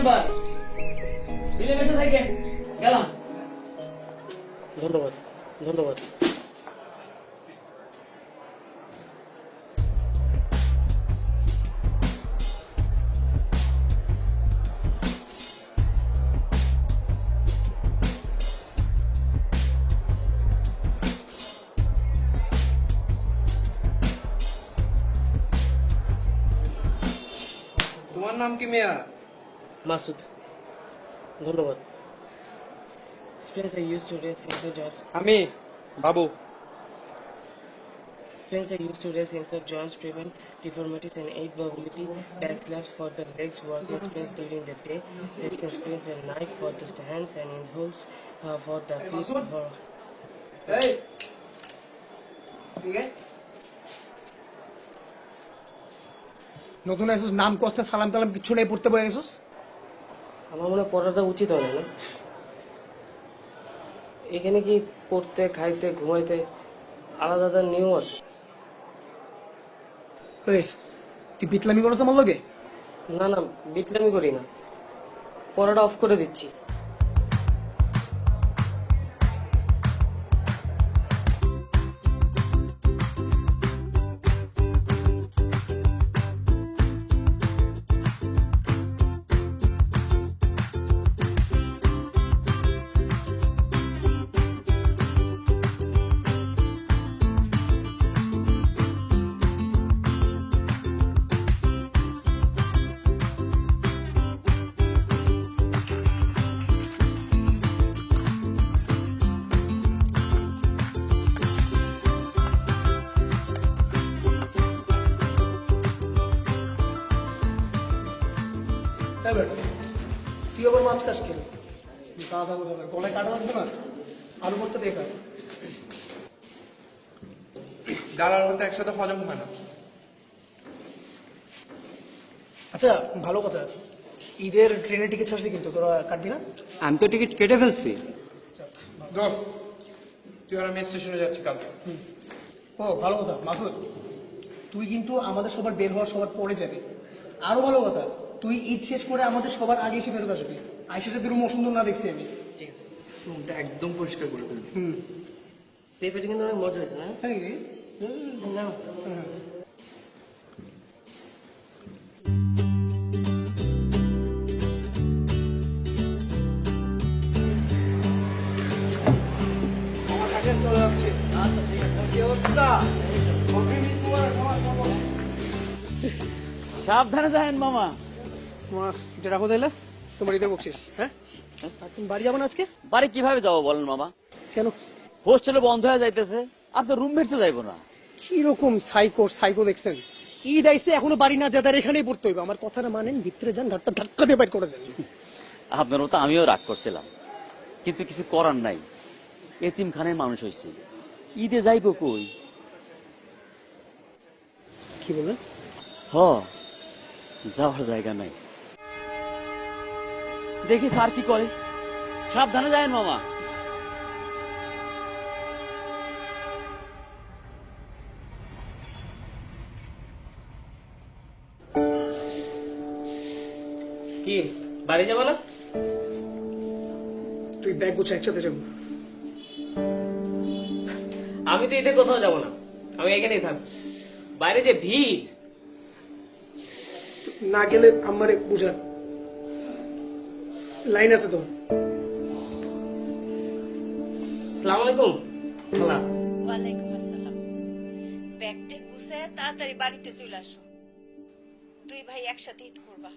Member মিলেমিশে থাকেন গেলাম। ধন্যবাদ ধন্যবাদ। তোমার নাম কি মেয়া? মাসুদ। ধন্যবাদ। Sprays are used to raise include joints. আমি বাবু। Sprays are used to raise include joints, prevent deformities and aid mobility. Back slaps for the legs, walking sprays during the day. Lifting sprays at night for the hands and inholes for the feet. For এই ঠিক আছে নতুন আইসুস নাম কষ্ট সালাম টালাম কিছু নেই পড়তে বলে আইসুস আমার মনে হয় পড়াটা উচিত হয় না। এখানে কি পড়তে খাইতে ঘুমাইতে আলাদা আলাদা নিয়ম আছে? তুই পিতলামি করছ আমার লগে? না না, বিটলামি করি না, পড়াটা অফ করে দিচ্ছি। তুই আবার মাছ খাস কেন? গলায় কাটা লাগবে না? আলু করতে দেখা ডাল আর ভাত একসাথে হজম হয় না। আচ্ছা ভালো কথা, ঈদের ট্রেনের টিকিট ছাড়ছি কিন্তু তোরা কাটবি না? আমি তো টিকিট কেটে ফেলছি। তুই আর আমি স্টেশনে যাচ্ছি কালকে। ও ভালো কথা মাসুদ, তুই কিন্তু আমাদের সবার বের হওয়ার সবার পরে যাবে। আরো ভালো কথা, তুই ঈদ শেষ করে আমাদের সবার আগে এসে ফেরত আসবি। আইসে যে রুম অসুন্দর না দেখছি আমি। ঠিক আছে, রুমটা একদম পরিষ্কার করে ফেলবি। পেঁপেটা কিন্তু অনেক মজা হয়েছে না? না চলে যাচ্ছে। সাবধানে যাবেন মামা। তোমার এটা রাখো তাইলে, তোমার ঈদের বকশিস। হ্যাঁ, আর তুমি বাড়ি যাবো না আজকে? বাড়ি কিভাবে যাবো বলেন মামা? কেন? হোস্টেলে বন্ধ হয়ে যাইতেছে, আপনার রুমমেট তো যাইবো না। কিরকম সাইকো দেখছেন? ঈদ আইসে এখনো বাড়ি না যাদের এখানেই পড়তে হইবে। আমার কথাটা মানেন, ভিতরে যান, ঘাটটা ধাক্কা দিয়ে বাইর করে দেন। আপনারও তো আমিও রাগ করছিলাম, কিন্তু কিছু করার নাই। এতিমখানের মানুষ হয়েছে, ঈদে যাইবো কই? কি বলেন? হ, যাওয়ার জায়গা নাই। দেখি স্যার কি করে। সাবধানে যাবেন মামা। কি বাড়ি যাবো না? তুই ব্যাগ গুছা, একসাথে যাবো। আমি তো ঈদে কোথাও যাবো না, আমি এখানেই থাকবো। বাইরে যে ভিড়। না গেলে আমারে বুঝার লাইন আছে তো। আসসালামু আলাইকুম খালা। ওয়ালাইকুম আসসালাম। ব্যাগটা গুছায় তাড়াতাড়ি বাড়িতে চলে আসো। দুই ভাই একসাথে ঈদ করবা,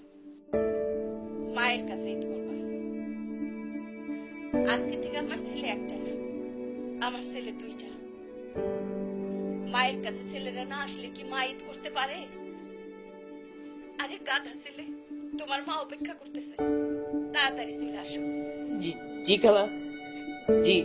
মায়ের কাছে ঈদ করবা। আজকে থেকে আমার ছেলে একটা না, আমার ছেলে দুইটা। মায়ের কাছে ছেলেরা না আসলে কি মা ঈদ করতে পারে? আরে গাধা ছেলে, তোমার মা অপেক্ষা করতেছে, তাড়াতাড়ি চলে আসো। জি জি খালা, জি।